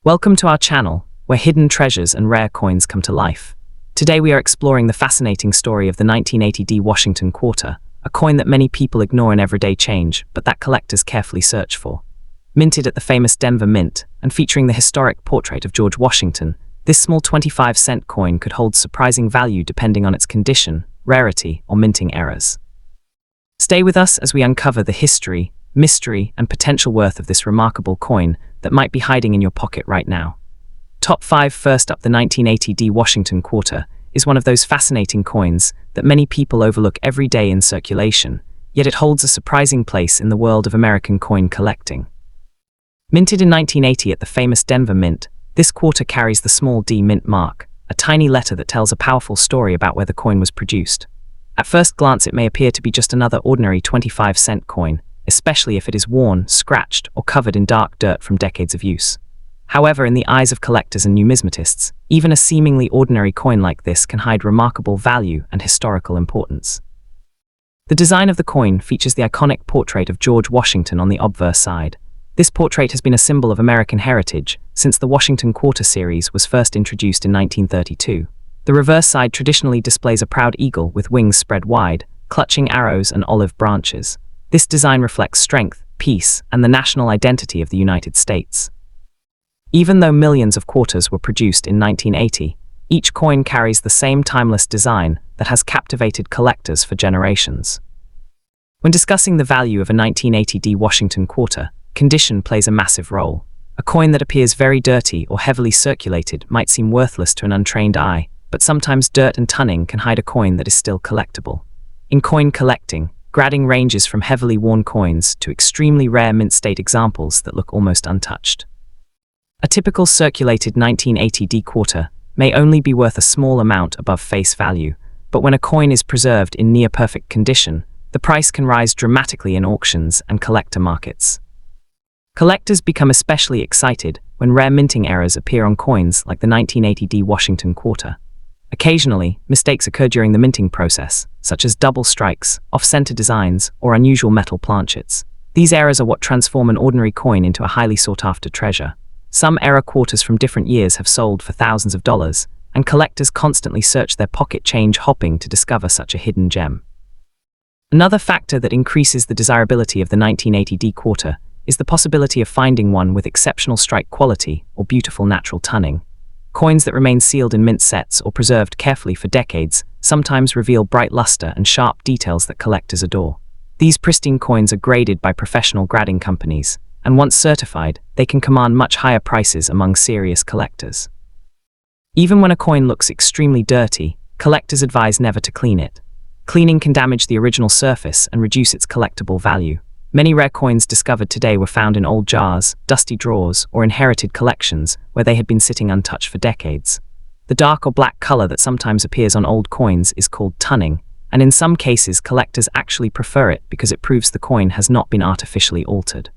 Welcome to our channel, where hidden treasures and rare coins come to life. Today we are exploring the fascinating story of the 1980 Washington quarter, a coin that many people ignore in everyday change, but that collectors carefully search for. Minted at the famous Denver Mint, and featuring the historic portrait of George Washington, this small 25-cent coin could hold surprising value depending on its condition, rarity, or minting errors. Stay with us as we uncover the history, mystery, and potential worth of this remarkable coin that might be hiding in your pocket right now. Top 5. First up, the 1980 Washington quarter is one of those fascinating coins that many people overlook every day in circulation, yet it holds a surprising place in the world of American coin collecting. Minted in 1980 at the famous Denver Mint, this quarter carries the small D mint mark, a tiny letter that tells a powerful story about where the coin was produced. At first glance, it may appear to be just another ordinary 25-cent coin, especially if it is worn, scratched, or covered in dark dirt from decades of use. However, in the eyes of collectors and numismatists, even a seemingly ordinary coin like this can hide remarkable value and historical importance. The design of the coin features the iconic portrait of George Washington on the obverse side. This portrait has been a symbol of American heritage since the Washington Quarter series was first introduced in 1932. The reverse side traditionally displays a proud eagle with wings spread wide, clutching arrows and olive branches. This design reflects strength, peace, and the national identity of the United States. Even though millions of quarters were produced in 1980, each coin carries the same timeless design that has captivated collectors for generations. When discussing the value of a 1980 Washington quarter, condition plays a massive role. A coin that appears very dirty or heavily circulated might seem worthless to an untrained eye, but sometimes dirt and tunning can hide a coin that is still collectible. In coin collecting, grading ranges from heavily worn coins to extremely rare mint-state examples that look almost untouched. A typical circulated 1980 quarter may only be worth a small amount above face value, but when a coin is preserved in near-perfect condition, the price can rise dramatically in auctions and collector markets. Collectors become especially excited when rare minting errors appear on coins like the 1980 Washington quarter. Occasionally, mistakes occur during the minting process, such as double strikes, off-center designs, or unusual metal planchets. These errors are what transform an ordinary coin into a highly sought-after treasure. Some error quarters from different years have sold for thousands of dollars, and collectors constantly search their pocket change hopping to discover such a hidden gem. Another factor that increases the desirability of the 1980 quarter is the possibility of finding one with exceptional strike quality or beautiful natural tunning. Coins that remain sealed in mint sets or preserved carefully for decades sometimes reveal bright luster and sharp details that collectors adore. These pristine coins are graded by professional grading companies, and once certified, they can command much higher prices among serious collectors. Even when a coin looks extremely dirty, collectors advise never to clean it. Cleaning can damage the original surface and reduce its collectible value. Many rare coins discovered today were found in old jars, dusty drawers, or inherited collections where they had been sitting untouched for decades. The dark or black color that sometimes appears on old coins is called tunning, and in some cases collectors actually prefer it because it proves the coin has not been artificially altered.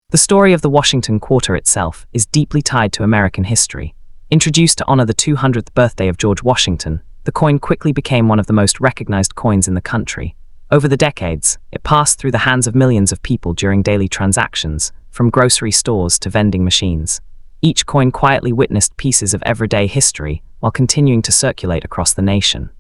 The story of the Washington quarter itself is deeply tied to American history. Introduced to honor the 200th birthday of George Washington, the coin quickly became one of the most recognized coins in the country. Over the decades, it passed through the hands of millions of people during daily transactions, from grocery stores to vending machines. Each coin quietly witnessed pieces of everyday history while continuing to circulate across the nation.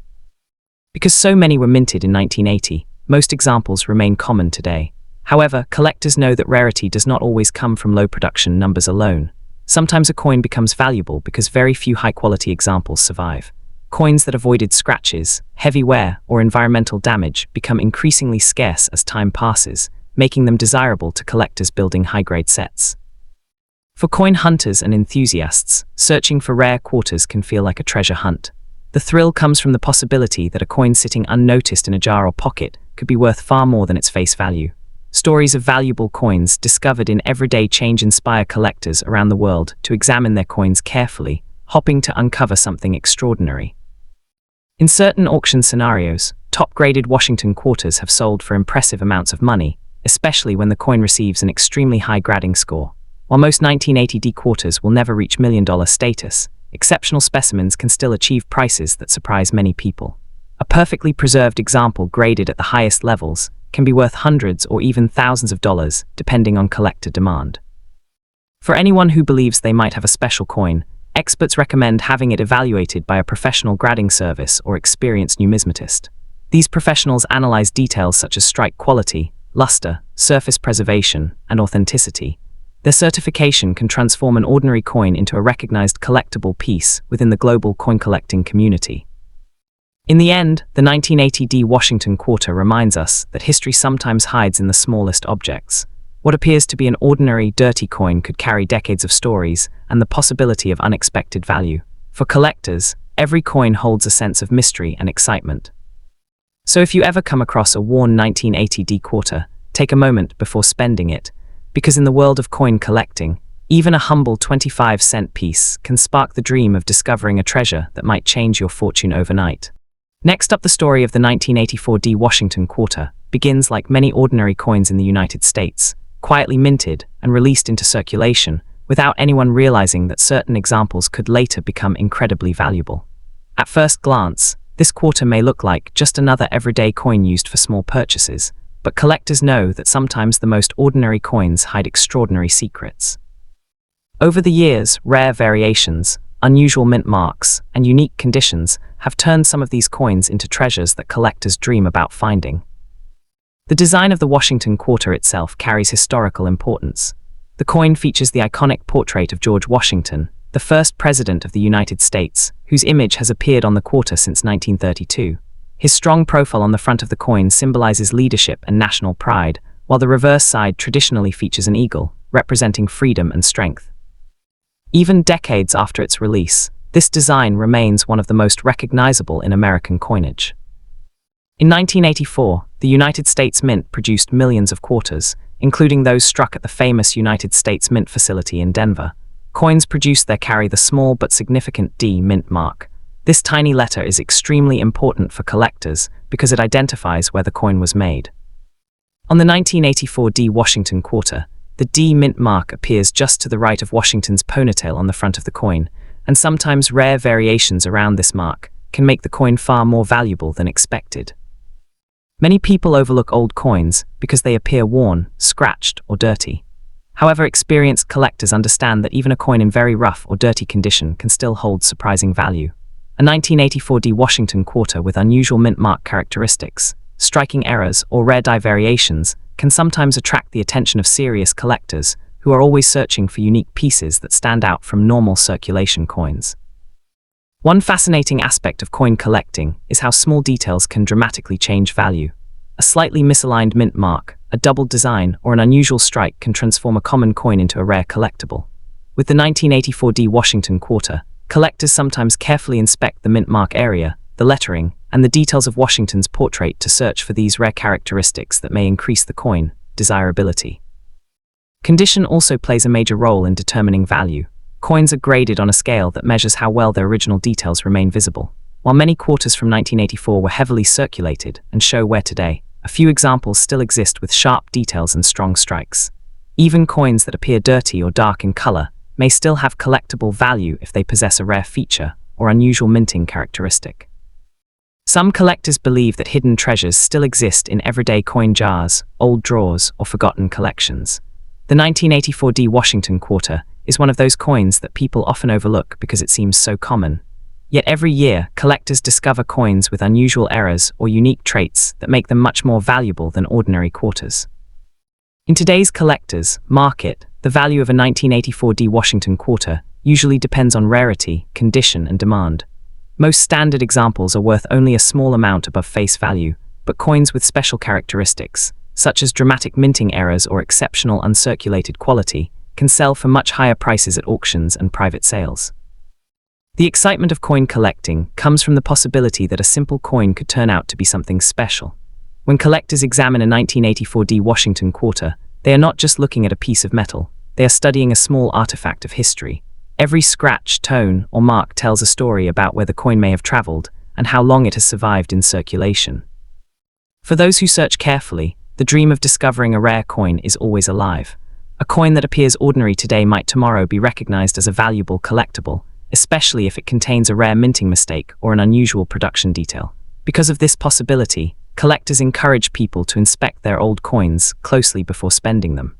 Because so many were minted in 1980, most examples remain common today. However, collectors know that rarity does not always come from low production numbers alone. Sometimes a coin becomes valuable because very few high-quality examples survive. Coins that avoided scratches, heavy wear, or environmental damage become increasingly scarce as time passes, making them desirable to collectors building high-grade sets. For coin hunters and enthusiasts, searching for rare quarters can feel like a treasure hunt. The thrill comes from the possibility that a coin sitting unnoticed in a jar or pocket could be worth far more than its face value. Stories of valuable coins discovered in everyday change inspire collectors around the world to examine their coins carefully, hoping to uncover something extraordinary. In certain auction scenarios, top-graded Washington quarters have sold for impressive amounts of money, especially when the coin receives an extremely high grading score. While most 1980 quarters will never reach million-dollar status, exceptional specimens can still achieve prices that surprise many people. A perfectly preserved example graded at the highest levels can be worth hundreds or even thousands of dollars, depending on collector demand. For anyone who believes they might have a special coin, experts recommend having it evaluated by a professional grading service or experienced numismatist. These professionals analyze details such as strike quality, luster, surface preservation, and authenticity. Their certification can transform an ordinary coin into a recognized collectible piece within the global coin collecting community. In the end, the 1980 Washington quarter reminds us that history sometimes hides in the smallest objects. What appears to be an ordinary, dirty coin could carry decades of stories and the possibility of unexpected value. For collectors, every coin holds a sense of mystery and excitement. So if you ever come across a worn 1980 quarter, take a moment before spending it, because in the world of coin collecting, even a humble 25-cent piece can spark the dream of discovering a treasure that might change your fortune overnight. Next up, the story of the 1984 Washington quarter begins like many ordinary coins in the United States, quietly minted and released into circulation without anyone realizing that certain examples could later become incredibly valuable. At first glance, this quarter may look like just another everyday coin used for small purchases, but collectors know that sometimes the most ordinary coins hide extraordinary secrets. Over the years, rare variations, unusual mint marks, and unique conditions have turned some of these coins into treasures that collectors dream about finding. The design of the Washington quarter itself carries historical importance. The coin features the iconic portrait of George Washington, the first president of the United States, whose image has appeared on the quarter since 1932. His strong profile on the front of the coin symbolizes leadership and national pride, while the reverse side traditionally features an eagle, representing freedom and strength. Even decades after its release, this design remains one of the most recognizable in American coinage. In 1984, the United States Mint produced millions of quarters, including those struck at the famous United States Mint facility in Denver. Coins produced there carry the small but significant D mint mark. This tiny letter is extremely important for collectors because it identifies where the coin was made. On the 1984 Washington quarter, the D mint mark appears just to the right of Washington's ponytail on the front of the coin, and sometimes rare variations around this mark can make the coin far more valuable than expected. Many people overlook old coins because they appear worn, scratched, or dirty. However, experienced collectors understand that even a coin in very rough or dirty condition can still hold surprising value. A 1984 Washington quarter with unusual mint mark characteristics, striking errors, or rare die variations can sometimes attract the attention of serious collectors who are always searching for unique pieces that stand out from normal circulation coins. One fascinating aspect of coin collecting is how small details can dramatically change value. A slightly misaligned mint mark, a doubled design, or an unusual strike can transform a common coin into a rare collectible. With the 1984 Washington quarter, collectors sometimes carefully inspect the mint mark area, the lettering, and the details of Washington's portrait to search for these rare characteristics that may increase the coin desirability. Condition also plays a major role in determining value. Coins are graded on a scale that measures how well their original details remain visible. While many quarters from 1984 were heavily circulated and show wear today, a few examples still exist with sharp details and strong strikes. Even coins that appear dirty or dark in color may still have collectible value if they possess a rare feature or unusual minting characteristic. Some collectors believe that hidden treasures still exist in everyday coin jars, old drawers, or forgotten collections. The 1984 Washington quarter is one of those coins that people often overlook because it seems so common. Yet every year, collectors discover coins with unusual errors or unique traits that make them much more valuable than ordinary quarters. In today's collectors' market, the value of a 1984 Washington quarter usually depends on rarity, condition, and demand. Most standard examples are worth only a small amount above face value, but coins with special characteristics, such as dramatic minting errors or exceptional uncirculated quality, can sell for much higher prices at auctions and private sales. The excitement of coin collecting comes from the possibility that a simple coin could turn out to be something special. When collectors examine a 1984 Washington quarter, they are not just looking at a piece of metal, they are studying a small artifact of history. Every scratch, tone, or mark tells a story about where the coin may have traveled and how long it has survived in circulation. For those who search carefully, the dream of discovering a rare coin is always alive. A coin that appears ordinary today might tomorrow be recognized as a valuable collectible, especially if it contains a rare minting mistake or an unusual production detail. Because of this possibility, collectors encourage people to inspect their old coins closely before spending them.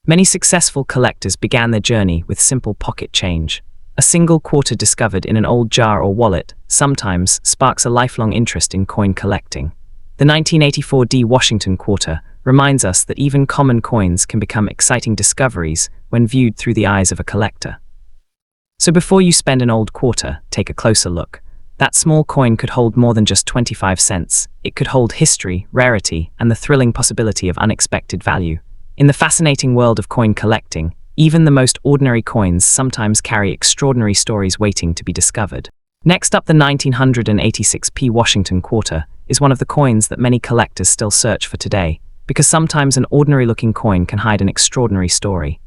Many successful collectors began their journey with simple pocket change. A single quarter discovered in an old jar or wallet sometimes sparks a lifelong interest in coin collecting. The 1984 D Washington quarter reminds us that even common coins can become exciting discoveries when viewed through the eyes of a collector. So before you spend an old quarter, take a closer look. That small coin could hold more than just 25 cents. It could hold history, rarity, and the thrilling possibility of unexpected value. In the fascinating world of coin collecting, even the most ordinary coins sometimes carry extraordinary stories waiting to be discovered. Next up, the 1986 P Washington quarter is one of the coins that many collectors still search for today, because sometimes an ordinary-looking coin can hide an extraordinary story.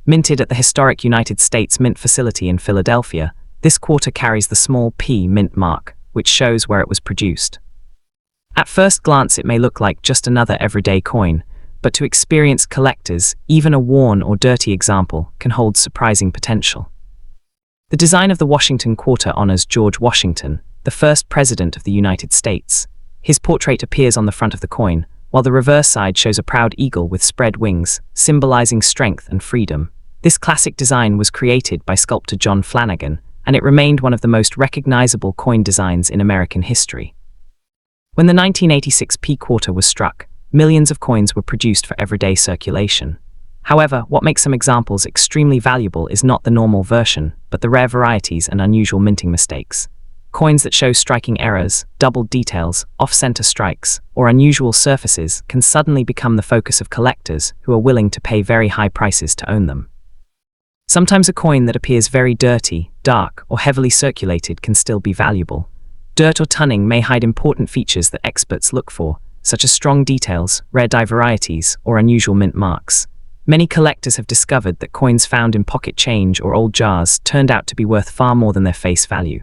Minted at the historic United States Mint facility in Philadelphia, this quarter carries the small P mint mark, which shows where it was produced. At first glance, it may look like just another everyday coin, but to experienced collectors, even a worn or dirty example can hold surprising potential. The design of the Washington quarter honors George Washington, the first president of the United States. His portrait appears on the front of the coin, while the reverse side shows a proud eagle with spread wings, symbolizing strength and freedom. This classic design was created by sculptor John Flanagan, and it remained one of the most recognizable coin designs in American history. When the 1986 P quarter was struck, millions of coins were produced for everyday circulation. However, what makes some examples extremely valuable is not the normal version, but the rare varieties and unusual minting mistakes. Coins that show striking errors, doubled details, off-center strikes, or unusual surfaces can suddenly become the focus of collectors who are willing to pay very high prices to own them. Sometimes a coin that appears very dirty, dark, or heavily circulated can still be valuable. Dirt or tunning may hide important features that experts look for, such as strong details, rare die varieties, or unusual mint marks. Many collectors have discovered that coins found in pocket change or old jars turned out to be worth far more than their face value.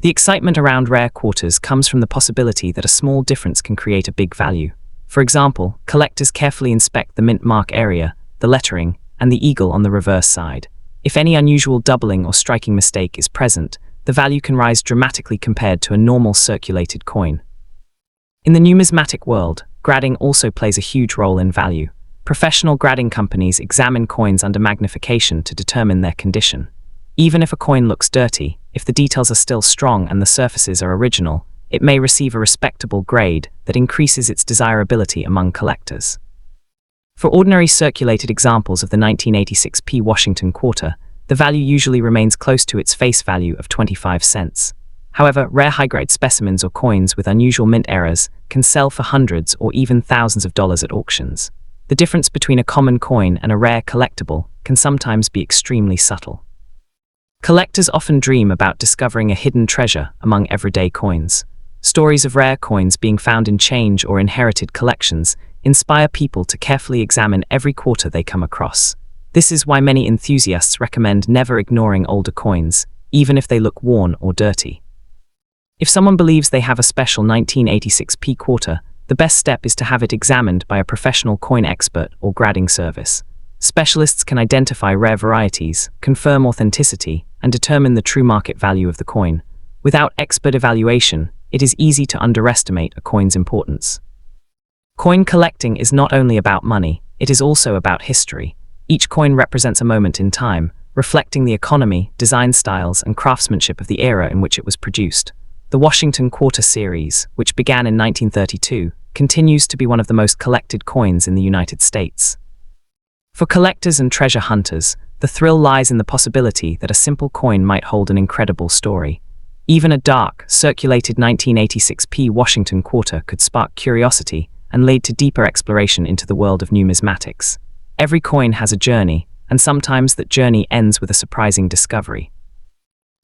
The excitement around rare quarters comes from the possibility that a small difference can create a big value. For example, collectors carefully inspect the mint mark area, the lettering, and the eagle on the reverse side. If any unusual doubling or striking mistake is present, the value can rise dramatically compared to a normal circulated coin. In the numismatic world, grading also plays a huge role in value. Professional grading companies examine coins under magnification to determine their condition. Even if a coin looks dirty, if the details are still strong and the surfaces are original, it may receive a respectable grade that increases its desirability among collectors. For ordinary circulated examples of the 1986 P Washington quarter, the value usually remains close to its face value of 25 cents. However, rare high-grade specimens or coins with unusual mint errors can sell for hundreds or even thousands of dollars at auctions. The difference between a common coin and a rare collectible can sometimes be extremely subtle. Collectors often dream about discovering a hidden treasure among everyday coins. Stories of rare coins being found in change or inherited collections inspire people to carefully examine every quarter they come across. This is why many enthusiasts recommend never ignoring older coins, even if they look worn or dirty. If someone believes they have a special 1986 P quarter, the best step is to have it examined by a professional coin expert or grading service. Specialists can identify rare varieties, confirm authenticity, and determine the true market value of the coin. Without expert evaluation, it is easy to underestimate a coin's importance. Coin collecting is not only about money, it is also about history. Each coin represents a moment in time, reflecting the economy, design styles, and craftsmanship of the era in which it was produced. The Washington Quarter series, which began in 1932, continues to be one of the most collected coins in the United States. For collectors and treasure hunters, the thrill lies in the possibility that a simple coin might hold an incredible story. Even a dark, circulated 1986 P Washington quarter could spark curiosity and lead to deeper exploration into the world of numismatics. Every coin has a journey, and sometimes that journey ends with a surprising discovery.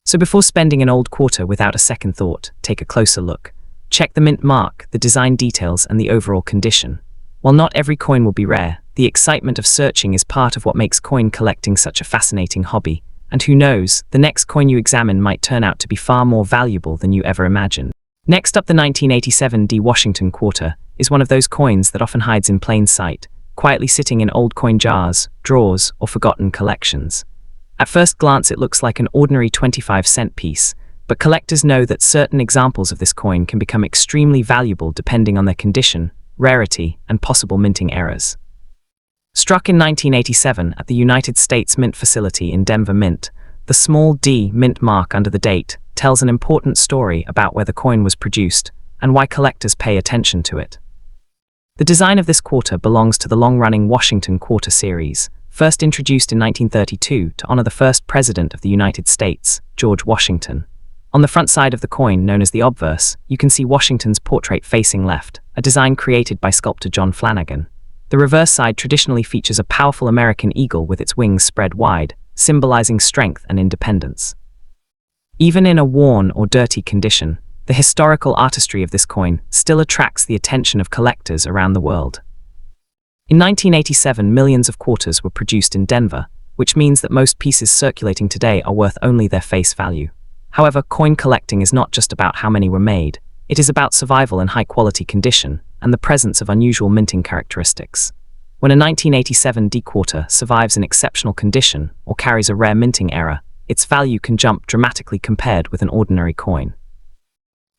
So before spending an old quarter without a second thought, take a closer look. Check the mint mark, the design details, and the overall condition. While not every coin will be rare, the excitement of searching is part of what makes coin collecting such a fascinating hobby. And who knows, the next coin you examine might turn out to be far more valuable than you ever imagined. Next up, the 1987 D Washington quarter is one of those coins that often hides in plain sight, quietly sitting in old coin jars, drawers, or forgotten collections. At first glance, it looks like an ordinary 25-cent piece, but collectors know that certain examples of this coin can become extremely valuable depending on their condition, rarity, and possible minting errors. Struck in 1987 at the United States Mint facility in Denver Mint, the small D mint mark under the date tells an important story about where the coin was produced and why collectors pay attention to it. The design of this quarter belongs to the long-running Washington Quarter series, first introduced in 1932 to honor the first president of the United States, George Washington. On the front side of the coin, known as the obverse, you can see Washington's portrait facing left, a design created by sculptor John Flanagan. The reverse side traditionally features a powerful American eagle with its wings spread wide, symbolizing strength and independence. Even in a worn or dirty condition, the historical artistry of this coin still attracts the attention of collectors around the world. In 1987, millions of quarters were produced in Denver, which means that most pieces circulating today are worth only their face value. However, coin collecting is not just about how many were made. It is about survival in high-quality condition and the presence of unusual minting characteristics. When a 1987 D quarter survives in exceptional condition or carries a rare minting error, its value can jump dramatically compared with an ordinary coin.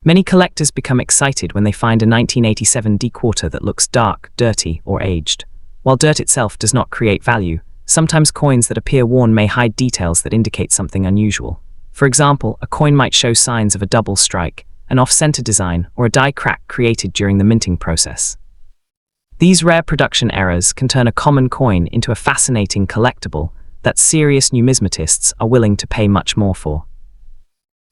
Many collectors become excited when they find a 1987 D quarter that looks dark, dirty, or aged. While dirt itself does not create value, sometimes coins that appear worn may hide details that indicate something unusual. For example, a coin might show signs of a double strike, an off-center design, or a die crack created during the minting process. These rare production errors can turn a common coin into a fascinating collectible that serious numismatists are willing to pay much more for.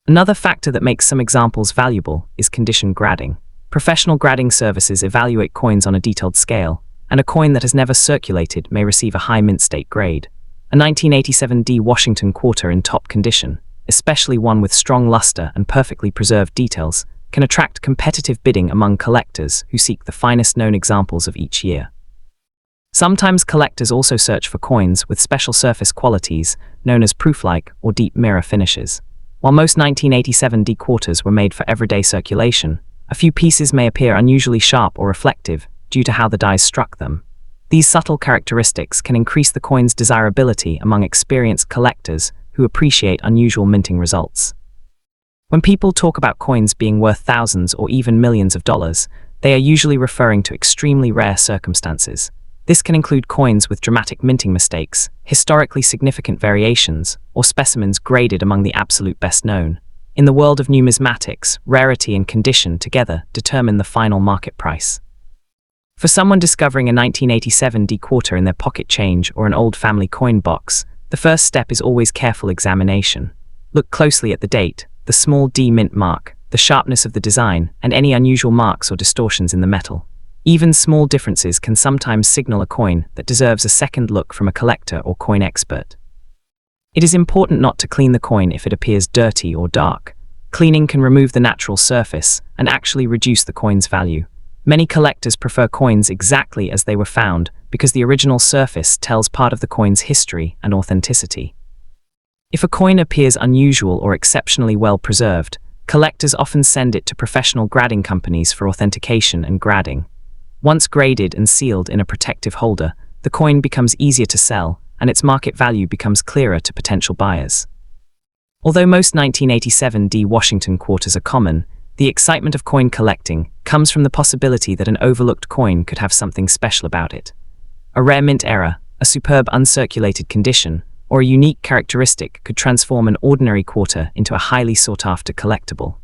Another factor that makes some examples valuable is condition grading. Professional grading services evaluate coins on a detailed scale, and a coin that has never circulated may receive a high mint state grade. A 1987 D Washington quarter in top condition, especially one with strong luster and perfectly preserved details, can attract competitive bidding among collectors who seek the finest known examples of each year. Sometimes collectors also search for coins with special surface qualities, known as proof-like or deep mirror finishes. While most 1987 D quarters were made for everyday circulation, a few pieces may appear unusually sharp or reflective due to how the dies struck them. These subtle characteristics can increase the coin's desirability among experienced collectors who appreciate unusual minting results. When people talk about coins being worth thousands or even millions of dollars, they are usually referring to extremely rare circumstances. This can include coins with dramatic minting mistakes, historically significant variations, or specimens graded among the absolute best known. In the world of numismatics, rarity and condition together determine the final market price. For someone discovering a 1987 D quarter in their pocket change or an old family coin box, the first step is always careful examination. Look closely at the date, the small D mint mark, the sharpness of the design, and any unusual marks or distortions in the metal. Even small differences can sometimes signal a coin that deserves a second look from a collector or coin expert. It is important not to clean the coin if it appears dirty or dark. Cleaning can remove the natural surface and actually reduce the coin's value. Many collectors prefer coins exactly as they were found because the original surface tells part of the coin's history and authenticity. If a coin appears unusual or exceptionally well preserved, collectors often send it to professional grading companies for authentication and grading. Once graded and sealed in a protective holder, the coin becomes easier to sell and its market value becomes clearer to potential buyers. Although most 1987 D Washington quarters are common, the excitement of coin collecting comes from the possibility that an overlooked coin could have something special about it. A rare mint error, a superb uncirculated condition, or a unique characteristic could transform an ordinary quarter into a highly sought-after collectible.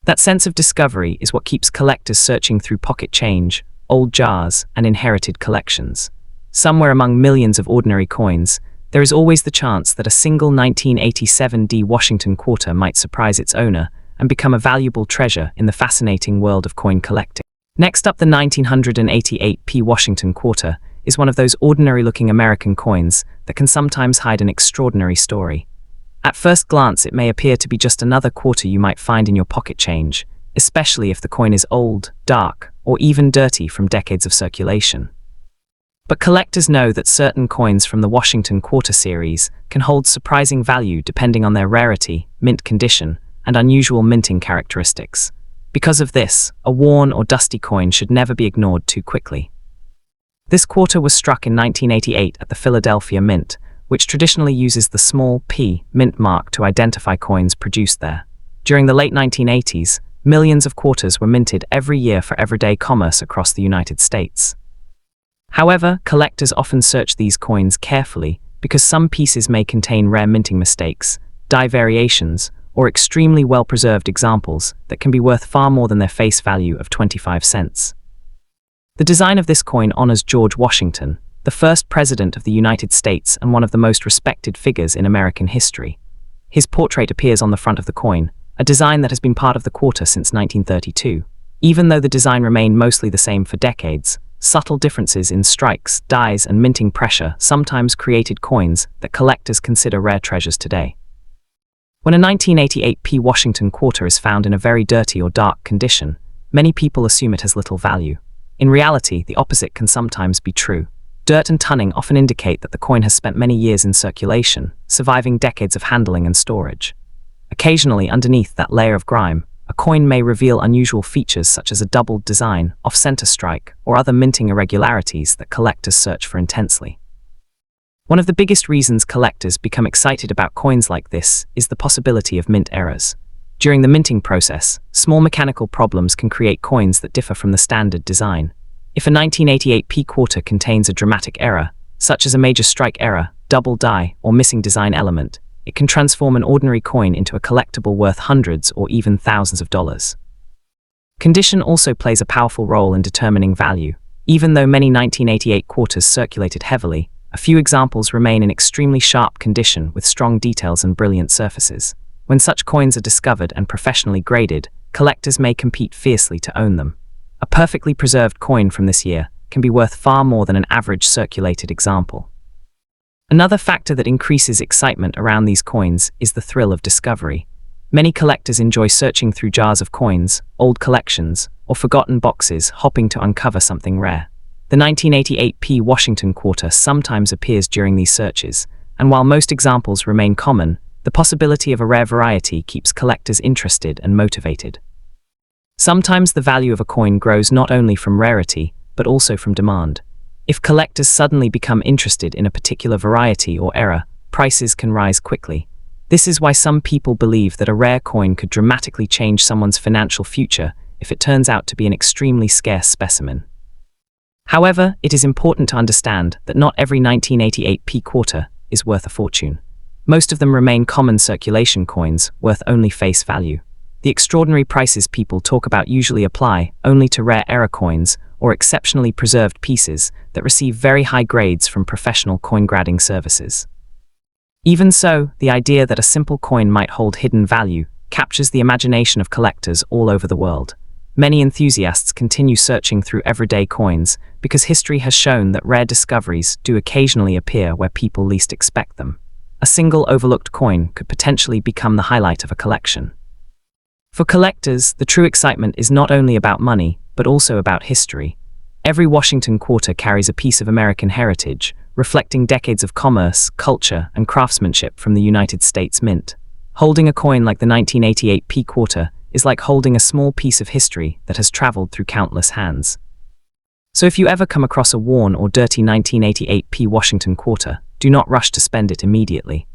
That sense of discovery is what keeps collectors searching through pocket change, old jars, and inherited collections. Somewhere among millions of ordinary coins, there is always the chance that a single 1987 D Washington quarter might surprise its owner and become a valuable treasure in the fascinating world of coin collecting. Next up, the 1988 P Washington quarter is one of those ordinary-looking American coins that can sometimes hide an extraordinary story. At first glance, it may appear to be just another quarter you might find in your pocket change, especially if the coin is old, dark, or even dirty from decades of circulation. But collectors know that certain coins from the Washington Quarter series can hold surprising value depending on their rarity, mint condition, and unusual minting characteristics. Because of this, a worn or dusty coin should never be ignored too quickly. This quarter was struck in 1988 at the Philadelphia Mint, which traditionally uses the small p mint mark to identify coins produced there. During the late 1980s, millions of quarters were minted every year for everyday commerce across the United States. However, collectors often search these coins carefully because some pieces may contain rare minting mistakes, die variations, or extremely well-preserved examples that can be worth far more than their face value of 25 cents. The design of this coin honors George Washington, the first president of the United States and one of the most respected figures in American history. His portrait appears on the front of the coin, a design that has been part of the quarter since 1932. Even though the design remained mostly the same for decades, subtle differences in strikes, dies, and minting pressure sometimes created coins that collectors consider rare treasures today. When a 1988 P Washington quarter is found in a very dirty or dark condition, many people assume it has little value. In reality, the opposite can sometimes be true. Dirt and tunning often indicate that the coin has spent many years in circulation, surviving decades of handling and storage. Occasionally, underneath that layer of grime, a coin may reveal unusual features such as a doubled design, off-center strike, or other minting irregularities that collectors search for intensely. One of the biggest reasons collectors become excited about coins like this is the possibility of mint errors. During the minting process, small mechanical problems can create coins that differ from the standard design. If a 1988 P quarter contains a dramatic error, such as a major strike error, double die, or missing design element, it can transform an ordinary coin into a collectible worth hundreds or even thousands of dollars. Condition also plays a powerful role in determining value. Even though many 1988 quarters circulated heavily, a few examples remain in extremely sharp condition with strong details and brilliant surfaces. When such coins are discovered and professionally graded, collectors may compete fiercely to own them. A perfectly preserved coin from this year can be worth far more than an average circulated example. Another factor that increases excitement around these coins is the thrill of discovery. Many collectors enjoy searching through jars of coins, old collections, or forgotten boxes, hoping to uncover something rare. The 1988 P Washington quarter sometimes appears during these searches, and while most examples remain common, the possibility of a rare variety keeps collectors interested and motivated. Sometimes the value of a coin grows not only from rarity, but also from demand. If collectors suddenly become interested in a particular variety or era, prices can rise quickly. This is why some people believe that a rare coin could dramatically change someone's financial future if it turns out to be an extremely scarce specimen. However, it is important to understand that not every 1988 P quarter is worth a fortune. Most of them remain common circulation coins, worth only face value. The extraordinary prices people talk about usually apply only to rare era coins or exceptionally preserved pieces that receive very high grades from professional coin grading services. Even so, the idea that a simple coin might hold hidden value captures the imagination of collectors all over the world. Many enthusiasts continue searching through everyday coins because history has shown that rare discoveries do occasionally appear where people least expect them. A single overlooked coin could potentially become the highlight of a collection. For collectors, the true excitement is not only about money, but also about history. Every Washington quarter carries a piece of American heritage, reflecting decades of commerce, culture, and craftsmanship from the United States Mint. Holding a coin like the 1988 P quarter is like holding a small piece of history that has traveled through countless hands. So if you ever come across a worn or dirty 1988 P Washington quarter, do not rush to spend it immediately.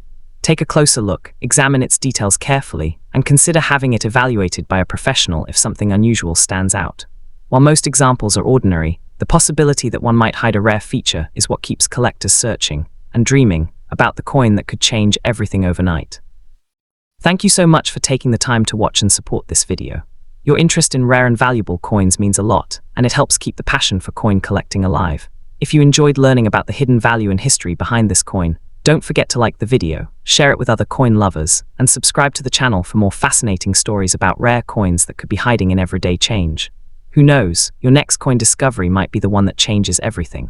Take a closer look, examine its details carefully, and consider having it evaluated by a professional if something unusual stands out. While most examples are ordinary, the possibility that one might hide a rare feature is what keeps collectors searching and dreaming about the coin that could change everything overnight. Thank you so much for taking the time to watch and support this video. Your interest in rare and valuable coins means a lot, and it helps keep the passion for coin collecting alive. If you enjoyed learning about the hidden value and history behind this coin, don't forget to like the video, share it with other coin lovers, and subscribe to the channel for more fascinating stories about rare coins that could be hiding in everyday change. Who knows, your next coin discovery might be the one that changes everything.